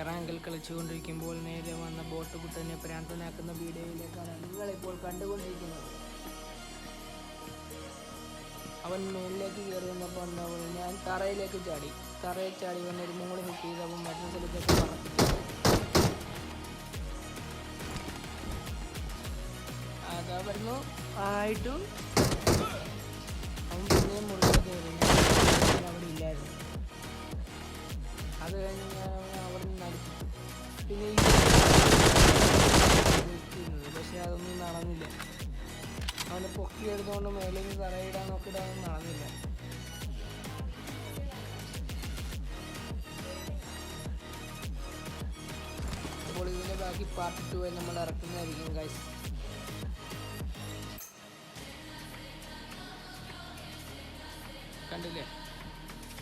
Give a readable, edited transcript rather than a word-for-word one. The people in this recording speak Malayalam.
റാങ്കിൽ കളിച്ചുകൊണ്ടിരിക്കുമ്പോൾ നേരെ വന്ന ബോട്ട് കുട്ടനെ പ്രാന്തനാക്കുന്ന വീഡിയോയിലേക്കാണ് നിങ്ങളിപ്പോൾ കണ്ടുകൊണ്ടിരിക്കുന്നത്. അവൻ മേലിലേക്ക് കയറി വന്നപ്പോൾ ഉണ്ടാവുന്നത് ഞാൻ തറയിൽ ചാടി വന്നൊരു മൂള് ഹിറ്റ് ചെയ്ത് അവൻ മറ്റൊരു സ്ഥലത്തേക്ക് പറഞ്ഞു. അതാ വരുന്നു ആയിട്ടും അവൻ പിന്നെയും മുറിലേക്ക് കയറി. അവിടെ ഇല്ലായിരുന്നു. അത് കഴിഞ്ഞ് ഞാൻ അവിടെ നിന്ന് അടിച്ചു. പിന്നെ പക്ഷെ അതൊന്നും നടന്നില്ല. അവനെ പൊക്കിയെടുത്തുകൊണ്ട് മേലേക്ക് തറയിടാൻ നോക്കിയിടാനൊന്നും നടന്നില്ല. അപ്പോൾ ഇതിൻ്റെ ബാക്കി പാർട്ട് 2 നമ്മൾ ഇറക്കുന്നതായിരിക്കും ഗൈസ്. കണ്ടില്ലേ?